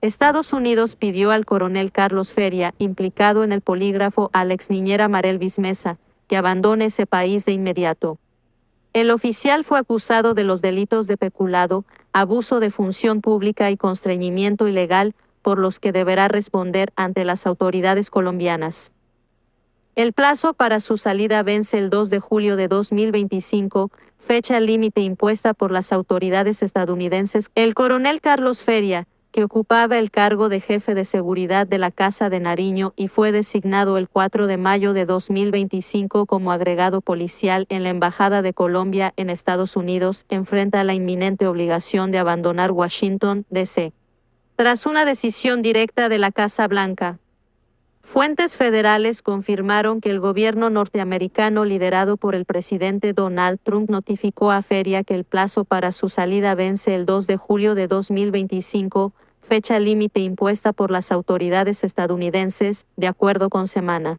Estados Unidos pidió al coronel Carlos Feria, implicado en el polígrafo, a la exniñera Marelvis Mesa, que abandone ese país de inmediato. El oficial fue acusado de los delitos de peculado, abuso de función pública y constreñimiento ilegal, por los que deberá responder ante las autoridades colombianas. El plazo para su salida vence el 2 de julio de 2025, fecha límite impuesta por las autoridades estadounidenses. El coronel Carlos Feria, que ocupaba el cargo de jefe de seguridad de la Casa de Nariño y fue designado el 4 de mayo de 2025 como agregado policial en la Embajada de Colombia en Estados Unidos, enfrenta la inminente obligación de abandonar Washington, D.C. tras una decisión directa de la Casa Blanca. Fuentes federales confirmaron que el gobierno norteamericano liderado por el presidente Donald Trump notificó a Feria que el plazo para su salida vence el 2 de julio de 2025, fecha límite impuesta por las autoridades estadounidenses, de acuerdo con Semana.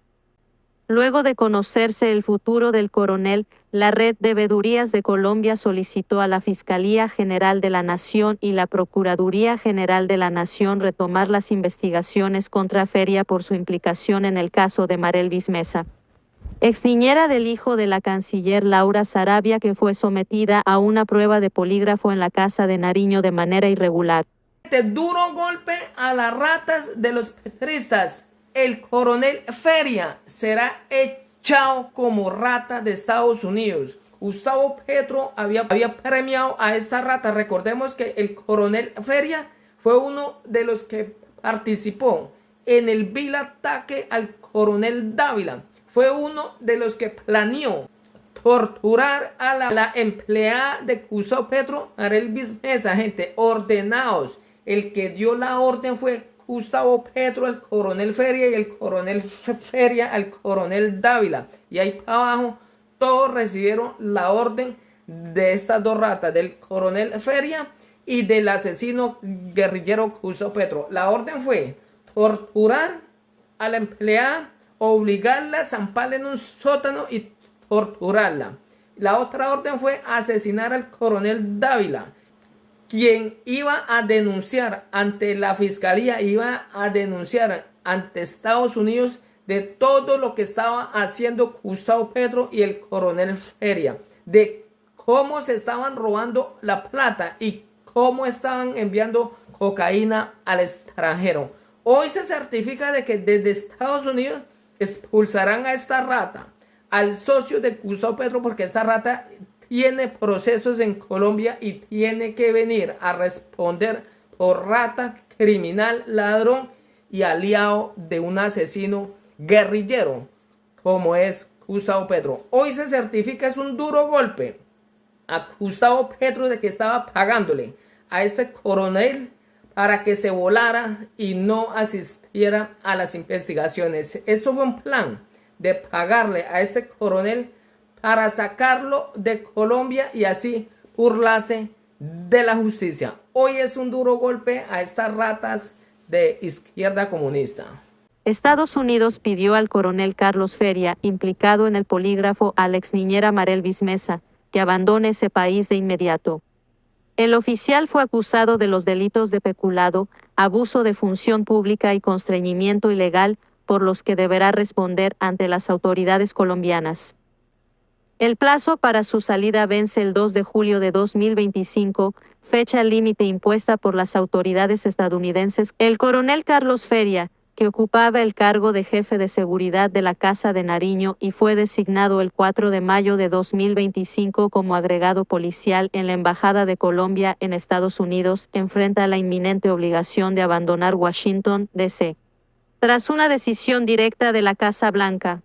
Luego de conocerse el futuro del coronel, la Red de Veedurías de Colombia solicitó a la Fiscalía General de la Nación y la Procuraduría General de la Nación retomar las investigaciones contra Feria por su implicación en el caso de Marelvis Mesa, exniñera del hijo de la canciller Laura Sarabia, que fue sometida a una prueba de polígrafo en la Casa de Nariño de manera irregular. Duro golpe a las ratas de los petristas. El coronel Feria será echado como rata de Estados Unidos. Gustavo Petro había premiado a esta rata. Recordemos que el coronel Feria fue uno de los que participó en el vil ataque al coronel Dávila. Fue uno de los que planeó torturar a la empleada de Gustavo Petro, Marelvis Mesa. Gente, ordenados. El que dio la orden fue Gustavo Petro, el coronel Feria, y el coronel Feria al coronel Dávila. Y ahí para abajo todos recibieron la orden de estas dos ratas, del coronel Feria y del asesino guerrillero Gustavo Petro. La orden fue torturar a la empleada, obligarla a zamparla en un sótano y torturarla. La otra orden fue asesinar al coronel Dávila, quien iba a denunciar ante la fiscalía, iba a denunciar ante Estados Unidos de todo lo que estaba haciendo Gustavo Petro y el coronel Feria, de cómo se estaban robando la plata y cómo estaban enviando cocaína al extranjero. Hoy se certifica de que desde Estados Unidos expulsarán a esta rata, al socio de Gustavo Petro, porque esta rata tiene procesos en Colombia y tiene que venir a responder por rata, criminal, ladrón y aliado de un asesino guerrillero como es Gustavo Petro. Hoy se certifica, es un duro golpe a Gustavo Petro de que estaba pagándole a este coronel para que se volara y no asistiera a las investigaciones. Esto fue un plan de pagarle a este coronel para sacarlo de Colombia y así burlarse de la justicia. Hoy es un duro golpe a estas ratas de izquierda comunista. Estados Unidos pidió al coronel Carlos Feria, implicado en el polígrafo, a la exniñera Marelvis Mesa, que abandone ese país de inmediato. El oficial fue acusado de los delitos de peculado, abuso de función pública y constreñimiento ilegal, por los que deberá responder ante las autoridades colombianas. El plazo para su salida vence el 2 de julio de 2025, fecha límite impuesta por las autoridades estadounidenses. El coronel Carlos Feria, que ocupaba el cargo de jefe de seguridad de la Casa de Nariño y fue designado el 4 de mayo de 2025 como agregado policial en la Embajada de Colombia en Estados Unidos, enfrenta la inminente obligación de abandonar Washington, D.C. tras una decisión directa de la Casa Blanca.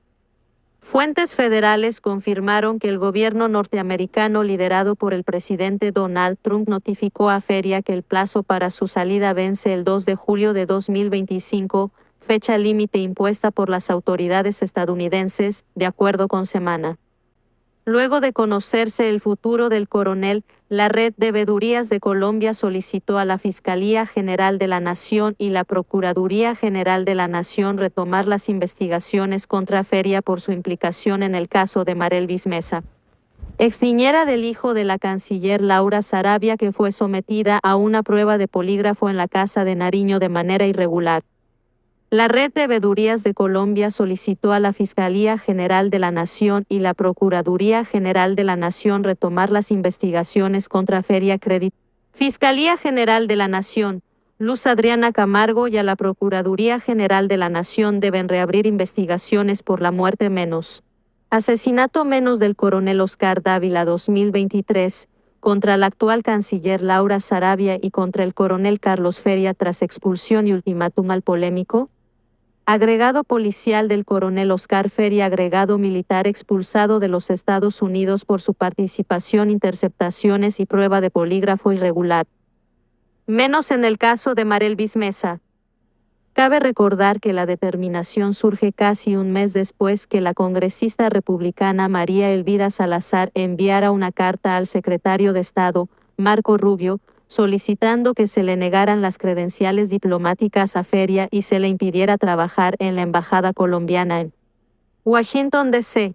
Fuentes federales confirmaron que el gobierno norteamericano liderado por el presidente Donald Trump notificó a Feria que el plazo para su salida vence el 2 de julio de 2025, fecha límite impuesta por las autoridades estadounidenses, de acuerdo con Semana. Luego de conocerse el futuro del coronel, la Red de Veedurías de Colombia solicitó a la Fiscalía General de la Nación y la Procuraduría General de la Nación retomar las investigaciones contra Feria por su implicación en el caso de Marelvis Mesa, exniñera del hijo de la canciller Laura Sarabia, que fue sometida a una prueba de polígrafo en la casa de Nariño de manera irregular. La Red de Veedurías de Colombia solicitó a la Fiscalía General de la Nación y la Procuraduría General de la Nación retomar las investigaciones contra Feria Credit. Fiscalía General de la Nación, Luz Adriana Camargo, y a la Procuraduría General de la Nación deben reabrir investigaciones por la muerte menos asesinato menos del coronel Oscar Dávila 2023, contra la actual canciller Laura Sarabia y contra el coronel Carlos Feria tras expulsión y ultimátum al polémico. Agregado policial del coronel Oscar Feria, agregado militar expulsado de los Estados Unidos por su participación, interceptaciones y prueba de polígrafo irregular. Menos en el caso de Marel Vismesa. Cabe recordar que la determinación surge casi un mes después que la congresista republicana María Elvira Salazar enviara una carta al secretario de Estado, Marco Rubio, solicitando que se le negaran las credenciales diplomáticas a Feria y se le impidiera trabajar en la embajada colombiana en Washington, D.C.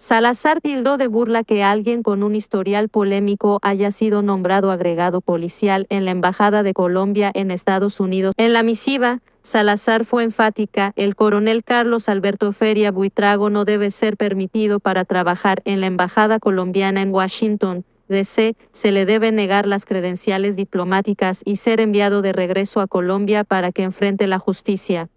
Salazar tildó de burla que alguien con un historial polémico haya sido nombrado agregado policial en la Embajada de Colombia en Estados Unidos. En la misiva, Salazar fue enfática: el coronel Carlos Alberto Feria Buitrago no debe ser permitido para trabajar en la Embajada colombiana en Washington, D.C., se le debe negar las credenciales diplomáticas y ser enviado de regreso a Colombia para que enfrente la justicia.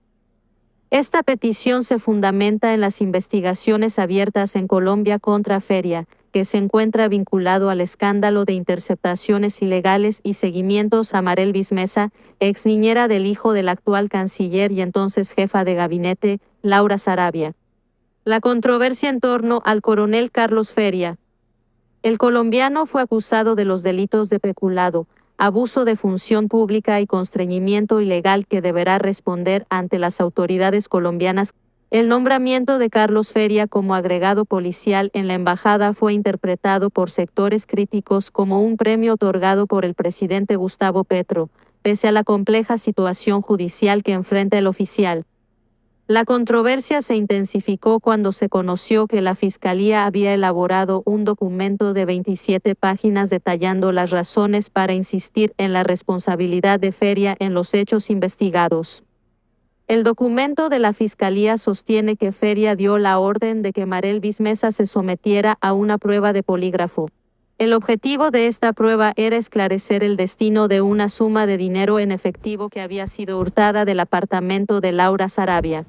Esta petición se fundamenta en las investigaciones abiertas en Colombia contra Feria, que se encuentra vinculado al escándalo de interceptaciones ilegales y seguimientos a Marel Vismesa, exniñera del hijo del actual canciller y entonces jefa de gabinete, Laura Sarabia. La controversia en torno al coronel Carlos Feria. El colombiano fue acusado de los delitos de peculado, abuso de función pública y constreñimiento ilegal, que deberá responder ante las autoridades colombianas. El nombramiento de Carlos Feria como agregado policial en la embajada fue interpretado por sectores críticos como un premio otorgado por el presidente Gustavo Petro, pese a la compleja situación judicial que enfrenta el oficial. La controversia se intensificó cuando se conoció que la Fiscalía había elaborado un documento de 27 páginas detallando las razones para insistir en la responsabilidad de Feria en los hechos investigados. El documento de la Fiscalía sostiene que Feria dio la orden de que Marel Vismesa se sometiera a una prueba de polígrafo. El objetivo de esta prueba era esclarecer el destino de una suma de dinero en efectivo que había sido hurtada del apartamento de Laura Sarabia.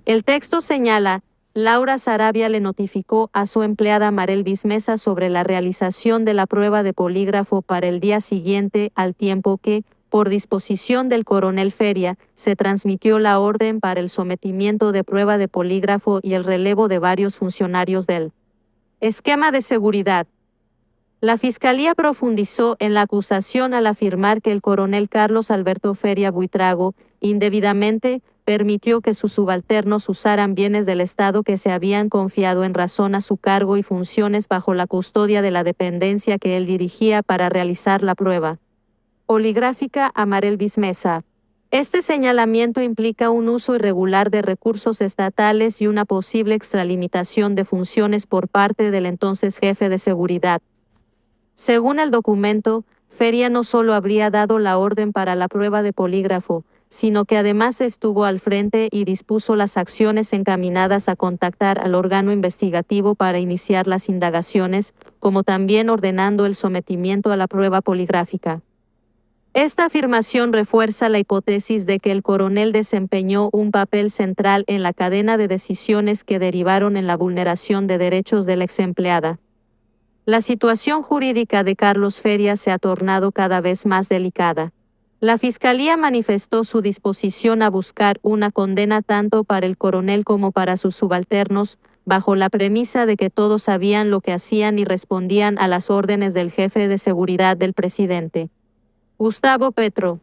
El texto señala: Laura Sarabia le notificó a su empleada Marel Vismesa sobre la realización de la prueba de polígrafo para el día siguiente, al tiempo que, por disposición del coronel Feria, se transmitió la orden para el sometimiento de prueba de polígrafo y el relevo de varios funcionarios del esquema de seguridad. La Fiscalía profundizó en la acusación al afirmar que el coronel Carlos Alberto Feria Buitrago, indebidamente, permitió que sus subalternos usaran bienes del Estado que se habían confiado en razón a su cargo y funciones bajo la custodia de la dependencia que él dirigía para realizar la prueba poligráfica a Marel Vismesa. Este señalamiento implica un uso irregular de recursos estatales y una posible extralimitación de funciones por parte del entonces jefe de seguridad. Según el documento, Feria no solo habría dado la orden para la prueba de polígrafo, sino que además estuvo al frente y dispuso las acciones encaminadas a contactar al órgano investigativo para iniciar las indagaciones, como también ordenando el sometimiento a la prueba poligráfica. Esta afirmación refuerza la hipótesis de que el coronel desempeñó un papel central en la cadena de decisiones que derivaron en la vulneración de derechos de la exempleada. La situación jurídica de Carlos Feria se ha tornado cada vez más delicada. La Fiscalía manifestó su disposición a buscar una condena tanto para el coronel como para sus subalternos, bajo la premisa de que todos sabían lo que hacían y respondían a las órdenes del jefe de seguridad del presidente, Gustavo Petro.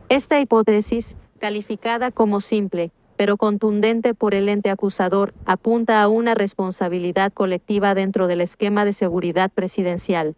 Esta hipótesis, calificada como simple, pero contundente por el ente acusador, apunta a una responsabilidad colectiva dentro del esquema de seguridad presidencial.